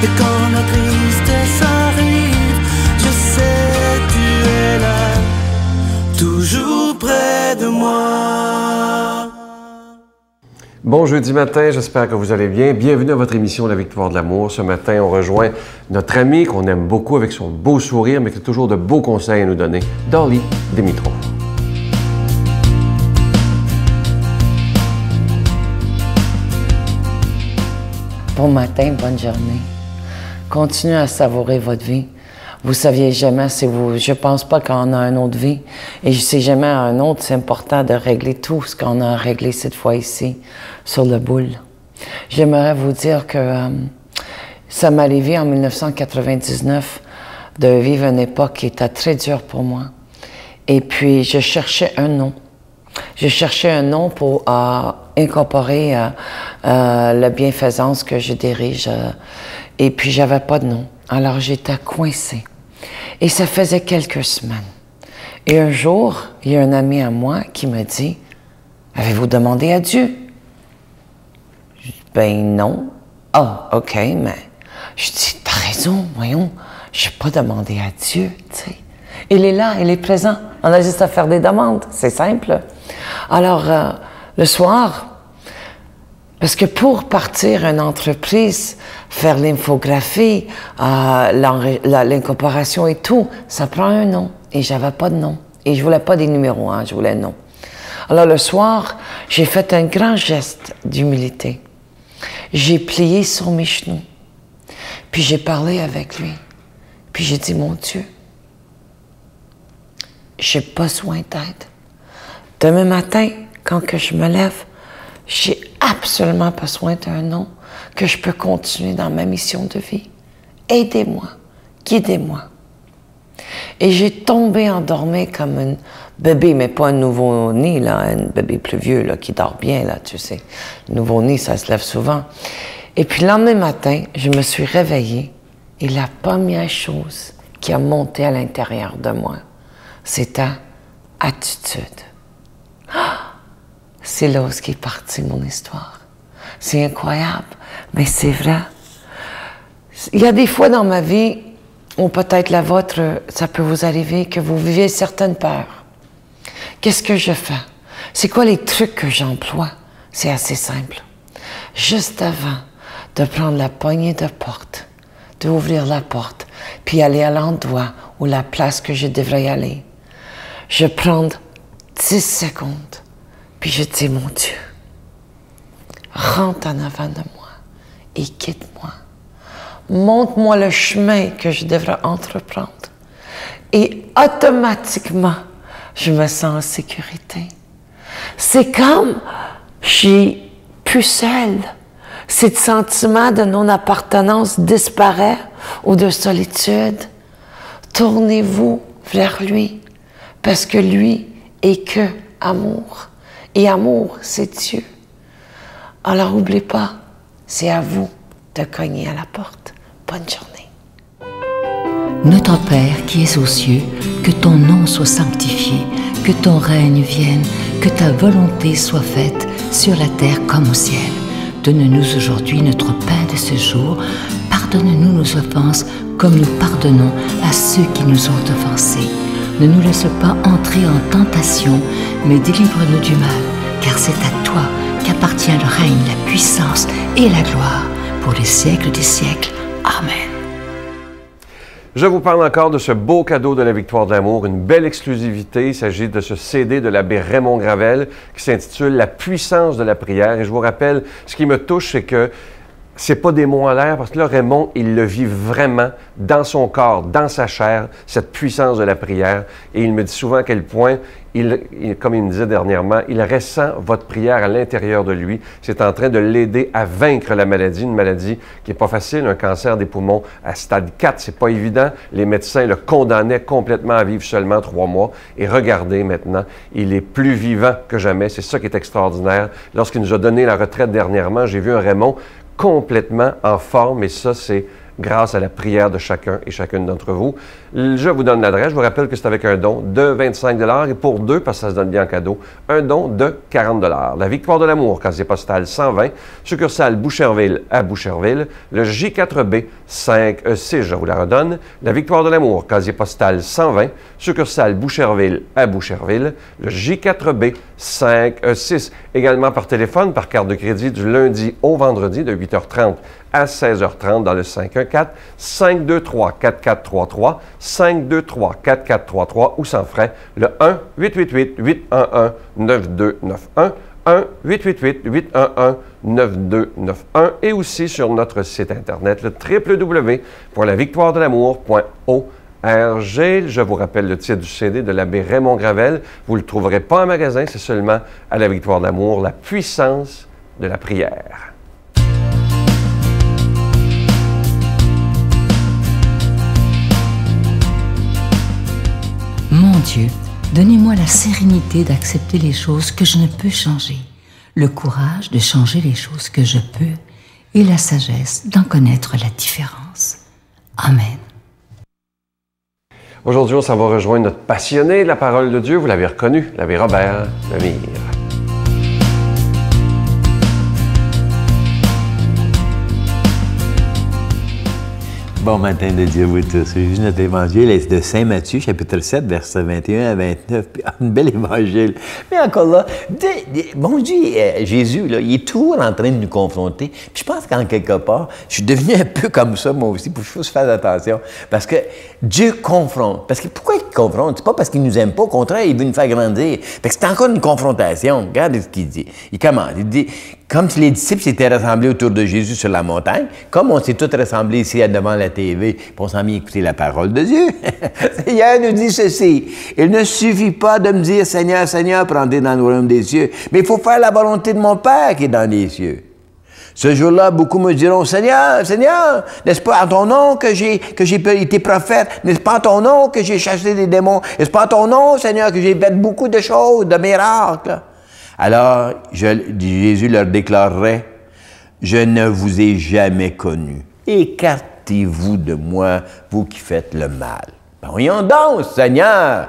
Et quand la tristesse arrive, je sais tu es là, toujours près de moi. Bon jeudi matin, j'espère que vous allez bien. Bienvenue à votre émission La Victoire de l'amour. Ce matin, on rejoint notre amie qu'on aime beaucoup avec son beau sourire, mais qui a toujours de beaux conseils à nous donner, Dolly Dimitrov. Bon matin, bonne journée. Continuez à savourer votre vie. Vous ne saviez jamais si vous... Je pense pas qu'on a une autre vie. Et si jamais un autre, c'est important de régler tout ce qu'on a réglé cette fois ici, sur le boule. J'aimerais vous dire que ça m'est arrivé en 1999 de vivre une époque qui était très dure pour moi. Et puis, je cherchais un nom. Je cherchais un nom pour incorporer la bienfaisance que je dirige. Et puis, j'avais pas de nom. Alors, j'étais coincée. Et ça faisait quelques semaines. Et un jour, il y a un ami à moi qui me dit, « Avez-vous demandé à Dieu? » Je dis, « Ben non. »« Ah, OK, mais... » Je dis, « T'as raison, voyons, je n'ai pas demandé à Dieu, tu sais. » Il est là, il est présent. On a juste à faire des demandes, c'est simple. Alors, le soir, parce que pour partir une entreprise, faire l'infographie, l'incorporation et tout, ça prend un nom. Et j'avais pas de nom. Et je voulais pas des numéros, hein, je voulais un nom. Alors le soir, j'ai fait un grand geste d'humilité. J'ai plié sur mes genoux. Puis j'ai parlé avec lui. Puis j'ai dit, mon Dieu, j'ai besoin d'aide. Demain matin, quand que je me lève, j'ai absolument besoin d'un nom que je peux continuer dans ma mission de vie. Aidez-moi, guidez-moi. Et j'ai tombé endormie comme un bébé, mais pas un nouveau-né, là, un bébé plus vieux là, qui dort bien, là, tu sais. Le nouveau-né, ça se lève souvent. Et puis le lendemain matin, je me suis réveillée et la première chose qui a monté à l'intérieur de moi, c'était attitude. C'est là où est partie mon histoire. C'est incroyable, mais c'est vrai. Il y a des fois dans ma vie, ou peut-être la vôtre, ça peut vous arriver, que vous vivez certaines peurs. Qu'est-ce que je fais? C'est quoi les trucs que j'emploie? C'est assez simple. Juste avant de prendre la poignée de porte, d'ouvrir la porte, puis aller à l'endroit ou la place que je devrais y aller, je prends 10 secondes, puis je dis, mon Dieu, rentre en avant de moi et quitte-moi. Montre-moi le chemin que je devrais entreprendre. Et automatiquement, je me sens en sécurité. C'est comme je suis plus seule. Ce sentiment de non-appartenance disparaît ou de solitude. Tournez-vous vers lui, parce que lui est que amour. Et amour, c'est Dieu. Alors n'oubliez pas, c'est à vous de cogner à la porte. Bonne journée. Notre Père qui es aux cieux, que ton nom soit sanctifié, que ton règne vienne, que ta volonté soit faite sur la terre comme au ciel. Donne-nous aujourd'hui notre pain de ce jour. Pardonne-nous nos offenses comme nous pardonnons à ceux qui nous ont offensés. Ne nous laisse pas entrer en tentation, mais délivre-nous du mal, car c'est à toi qu'appartient le règne, la puissance et la gloire pour les siècles des siècles. Amen. Je vous parle encore de ce beau cadeau de la Victoire de l'amour, une belle exclusivité. Il s'agit de ce CD de l'abbé Raymond Gravel qui s'intitule « La puissance de la prière ». Et je vous rappelle, ce qui me touche, c'est que c'est pas des mots en l'air, parce que là, Raymond, il le vit vraiment dans son corps, dans sa chair, cette puissance de la prière. Et il me dit souvent à quel point, comme il me disait dernièrement, il ressent votre prière à l'intérieur de lui. C'est en train de l'aider à vaincre la maladie, une maladie qui n'est pas facile, un cancer des poumons à stade 4, c'est pas évident. Les médecins le condamnaient complètement à vivre seulement 3 mois. Et regardez maintenant, il est plus vivant que jamais. C'est ça qui est extraordinaire. Lorsqu'il nous a donné la retraite dernièrement, j'ai vu un Raymond complètement en forme, et ça, c'est grâce à la prière de chacun et chacune d'entre vous. Je vous donne l'adresse. Je vous rappelle que c'est avec un don de 25 $ et pour deux, parce que ça se donne bien en cadeau, un don de 40 $. La Victoire de l'amour, casier postal 120, succursale Boucherville à Boucherville. Le J4B 5E6, je vous la redonne. La Victoire de l'amour, casier postal 120, succursale Boucherville à Boucherville. Le J4B 5E6. Également par téléphone, par carte de crédit du lundi au vendredi de 8h30 à 16h30 dans le 514-523-4433, 523-4433 ou sans frais, le 1-888-811-9291, 1-888-811-9291 et aussi sur notre site Internet, le www.lavictoiredelamour.org. Je vous rappelle le titre du CD de l'abbé Raymond Gravel. Vous ne le trouverez pas en magasin, c'est seulement à la Victoire de l'amour, la puissance de la prière. Mon Dieu, donnez-moi la sérénité d'accepter les choses que je ne peux changer, le courage de changer les choses que je peux et la sagesse d'en connaître la différence. Amen. Aujourd'hui, on s'en va rejoindre notre passionné de la parole de Dieu. Vous l'avez reconnu, l'abbé Robert Lemire. Bon matin de Dieu, vous tous. J'ai vu notre évangile de Saint Matthieu, chapitre 7, versets 21 à 29. Un bel évangile. Mais encore là, bon Dieu, Jésus, là, il est toujours en train de nous confronter. Puis je pense qu'en quelque part, je suis devenu un peu comme ça, moi aussi, pour que je fasse attention. Parce que Dieu confronte. Parce que pourquoi il confronte? C'est pas parce qu'il nous aime pas, au contraire, il veut nous faire grandir. Parce que c'est encore une confrontation. Regardez ce qu'il dit. Il commence. Il dit, comme si les disciples s'étaient rassemblés autour de Jésus sur la montagne, comme on s'est tous rassemblés ici devant la TV, puis on s'en vient écouter la parole de Dieu. Seigneur nous dit ceci, il ne suffit pas de me dire Seigneur, Seigneur pour entrer dans le royaume des cieux, mais il faut faire la volonté de mon Père qui est dans les cieux. Ce jour-là, beaucoup me diront, Seigneur, Seigneur, n'est-ce pas en ton nom que j'ai été prophète? N'est-ce pas en ton nom que j'ai chassé des démons? N'est-ce pas en ton nom, Seigneur, que j'ai fait beaucoup de choses, de miracles? Alors, Jésus leur déclarerait, je ne vous ai jamais connu. Écartez-vous de moi, vous qui faites le mal. Ben, voyons donc, Seigneur!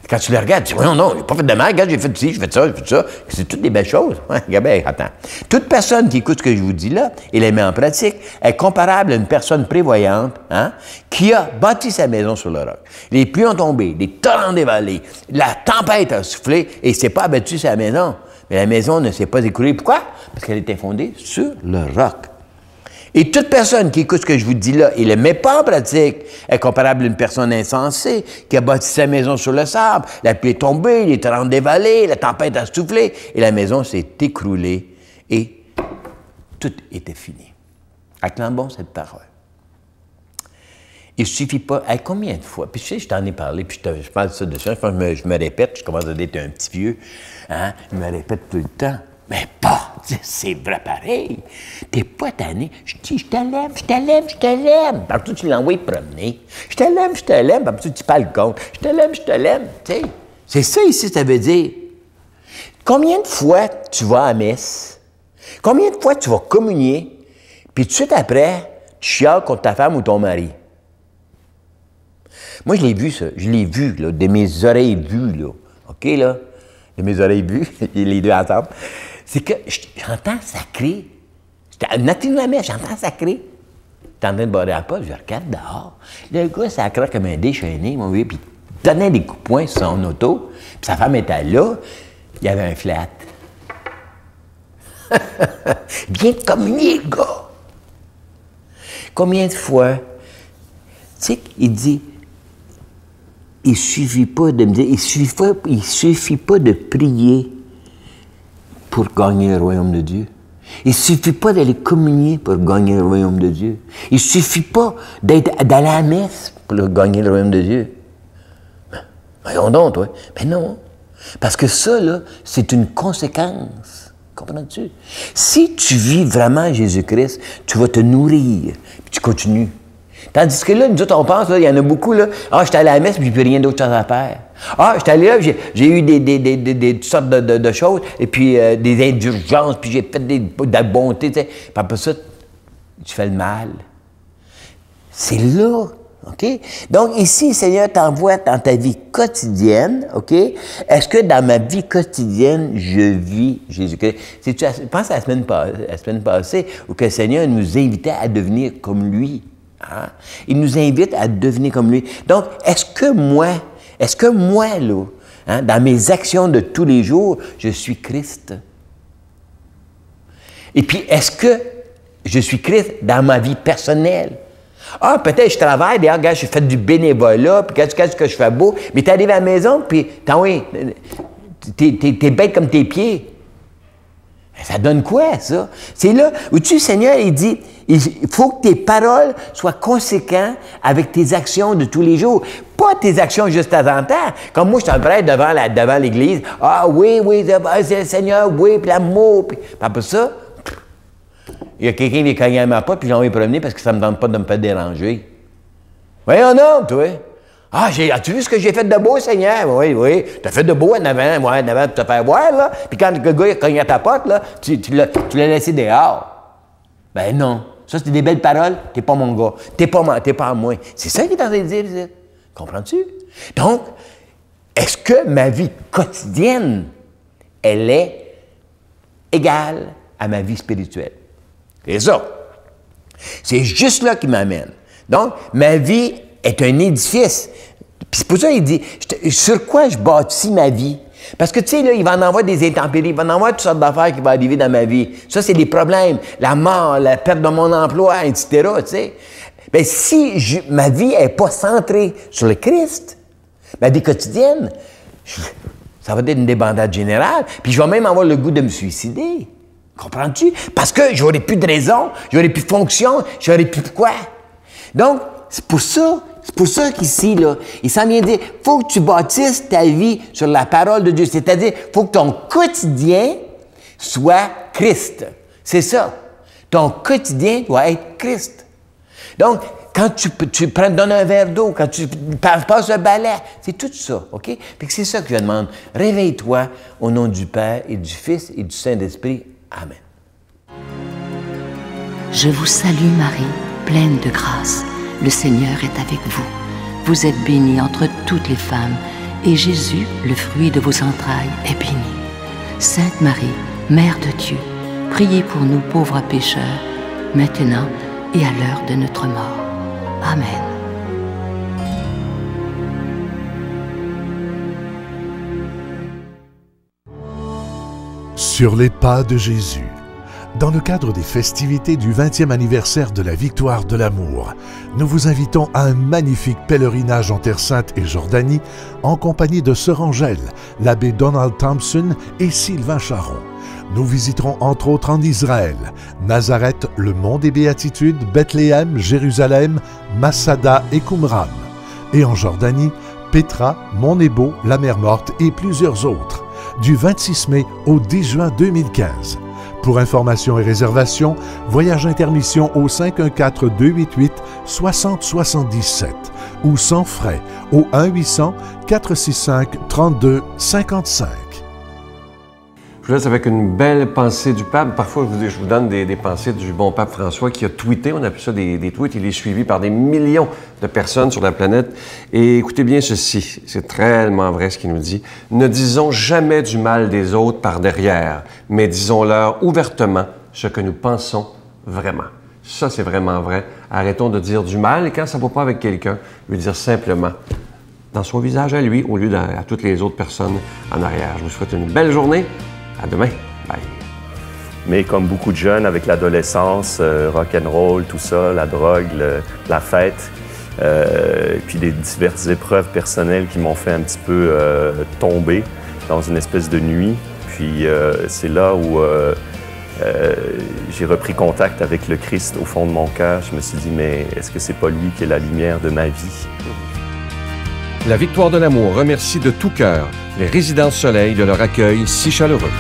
Quand tu le regardes, tu dis, voyons donc, j'ai pas fait de mal, regarde, j'ai fait ci, j'ai fait ça, j'ai fait ça. C'est toutes des belles choses. Ouais, regarde, attends. Toute personne qui écoute ce que je vous dis là et les met en pratique est comparable à une personne prévoyante, hein, qui a bâti sa maison sur le roc. Les pluies ont tombé, les torrents dévalés, la tempête a soufflé et il ne s'est pas abattu sa maison. Mais la maison ne s'est pas écroulée. Pourquoi? Parce qu'elle était fondée sur le roc. Et toute personne qui écoute ce que je vous dis là et ne le met pas en pratique est comparable à une personne insensée qui a bâti sa maison sur le sable. La pluie est tombée, les torrents dévalés, la tempête a soufflé et la maison s'est écroulée et tout était fini. Acclamons cette parole. Il ne suffit pas... Hey, combien de fois? Puis tu sais, je t'en ai parlé, puis je parle de ça, je me répète, je commence à être un petit vieux. Hein? Je me répète tout le temps. Mais pas, c'est vrai pareil. T'es pas tanné. Je dis, je te l'aime, je te l'aime, je te l'aime. Partout, tu l'envoies promener. Je te l'aime, partout, tu parles contre. Je te l'aime, je te l'aime. Tu sais, c'est ça ici, ça veut dire. Combien de fois tu vas à messe? Combien de fois tu vas communier? Puis tout de suite après, tu chiales contre ta femme ou ton mari? Moi, je l'ai vu, ça. Je l'ai vu, là, de mes oreilles vues, là. OK, là? De mes oreilles vues, les deux ensemble. C'est que j'entends sacrer. Naturellement, j'entends sacrer. J'étais en train de barrer la porte, je regarde dehors. Le gars sacrait comme un déchaîné, mon vieux, puis il donnait des coups de poing sur son auto. Puis sa femme était là. Il y avait un flat. Viens de communier, le gars. Combien de fois, tu sais, il dit, il ne suffit pas de me dire, il suffit pas de prier pour gagner le royaume de Dieu. Il ne suffit pas d'aller communier pour gagner le royaume de Dieu. Il ne suffit pas d'aller à la messe pour gagner le royaume de Dieu. Ben, voyons donc, toi. Ben non. Parce que ça, là, c'est une conséquence. Comprends-tu? Si tu vis vraiment Jésus-Christ, tu vas te nourrir, puis tu continues. Tandis que là, nous autres, on pense, il y en a beaucoup, là, ah, j'étais allé à la messe, puis j'ai plus rien d'autre chose à faire. Ah, j'étais allé là, j'ai eu des sortes de choses, et puis des indulgences, puis j'ai fait de la bonté, tu sais. Puis après ça, tu fais le mal. C'est là, OK? Donc ici, le Seigneur t'envoie dans ta vie quotidienne, OK? Est-ce que dans ma vie quotidienne, je vis Jésus-Christ? Je pense à la semaine passée, où que le Seigneur nous invitait à devenir comme lui. Hein? Il nous invite à devenir comme lui. Donc, est-ce que moi, là, hein, dans mes actions de tous les jours, je suis Christ? Et puis, est-ce que je suis Christ dans ma vie personnelle? Ah, peut-être je travaille, d'ailleurs, regarde, je fais du bénévolat, puis qu'est-ce que je fais beau, mais tu arrives à la maison, puis t'es bête comme tes pieds. Ça donne quoi, ça? C'est là où le Seigneur, il dit, il faut que tes paroles soient conséquentes avec tes actions de tous les jours. Pas tes actions juste à temps. Comme moi, je suis en prêtre devant l'Église. Ah oui, c'est le Seigneur, oui, puis l'amour. Puis après ça, il y a quelqu'un qui vient cogner à ma porte, puis j'ai envie de promener parce que ça ne me tente pas de me faire déranger. Voyons donc, toi. Ah, as-tu vu ce que j'ai fait de beau, Seigneur? Oui. Tu as fait de beau en avant pour te faire voir, là. Puis quand le gars cogne à ta porte, là, tu l'as laissé dehors. Ben non. Ça, c'est des belles paroles. T'es pas mon gars. T'es pas à moi. C'est ça qu'il est en train de dire, ici. Comprends-tu? Donc, est-ce que ma vie quotidienne, elle est égale à ma vie spirituelle? C'est ça. C'est juste là qu'il m'amène. Donc, ma vie est un édifice. Puis c'est pour ça qu'il dit, sur quoi je bâtis ma vie? Parce que, tu sais, là, il va en avoir des intempéries, il va en avoir toutes sortes d'affaires qui vont arriver dans ma vie. Ça, c'est des problèmes. La mort, la perte de mon emploi, etc., tu sais. Bien, si ma vie n'est pas centrée sur le Christ, ma vie quotidienne, ça va être une débandade générale. Puis je vais même avoir le goût de me suicider. Comprends-tu? Parce que j'aurais plus de raison, j'aurais plus de fonction, j'aurais plus de quoi. Donc, c'est pour ça qu'ici, là, il s'en vient dire, il faut que tu bâtisses ta vie sur la parole de Dieu. C'est-à-dire, il faut que ton quotidien soit Christ. C'est ça. Ton quotidien doit être Christ. Donc, quand tu donnes un verre d'eau, quand tu passes un balai, c'est tout ça, OK? Fait que c'est ça que je demande. Réveille-toi au nom du Père et du Fils et du Saint-Esprit. Amen. Je vous salue Marie, pleine de grâce. Le Seigneur est avec vous. Vous êtes bénie entre toutes les femmes, et Jésus, le fruit de vos entrailles, est béni. Sainte Marie, Mère de Dieu, priez pour nous pauvres pécheurs, maintenant et à l'heure de notre mort. Amen. Sur les pas de Jésus. Dans le cadre des festivités du 20e anniversaire de la Victoire de l'amour, nous vous invitons à un magnifique pèlerinage en Terre Sainte et Jordanie en compagnie de Sœur Angèle, l'abbé Donald Thompson et Sylvain Charon. Nous visiterons entre autres en Israël, Nazareth, le Mont des Béatitudes, Bethléem, Jérusalem, Masada et Qumran. Et en Jordanie, Petra, Mont Nebo, la Mer Morte et plusieurs autres, du 26 mai au 10 juin 2015. Pour informations et réservations, Voyage Intermission au 514-288-6077 ou sans frais au 1-800-465-3255. Je vous laisse avec une belle pensée du pape. Parfois, je vous donne des pensées du bon pape François qui a tweeté. On appelle ça des tweets. Il est suivi par des millions de personnes sur la planète. Et écoutez bien ceci. C'est tellement vrai ce qu'il nous dit. Ne disons jamais du mal des autres par derrière, mais disons-leur ouvertement ce que nous pensons vraiment. Ça, c'est vraiment vrai. Arrêtons de dire du mal et quand ça ne va pas avec quelqu'un, lui dire simplement dans son visage à lui au lieu à toutes les autres personnes en arrière. Je vous souhaite une belle journée. À demain. Bye. Mais comme beaucoup de jeunes, avec l'adolescence, rock'n'roll, tout ça, la drogue, la fête, et puis des diverses épreuves personnelles qui m'ont fait un petit peu tomber dans une espèce de nuit. Puis c'est là où j'ai repris contact avec le Christ au fond de mon cœur. Je me suis dit, mais est-ce que c'est pas lui qui est la lumière de ma vie? La Victoire de l'amour remercie de tout cœur les Résidences Soleil de leur accueil si chaleureux.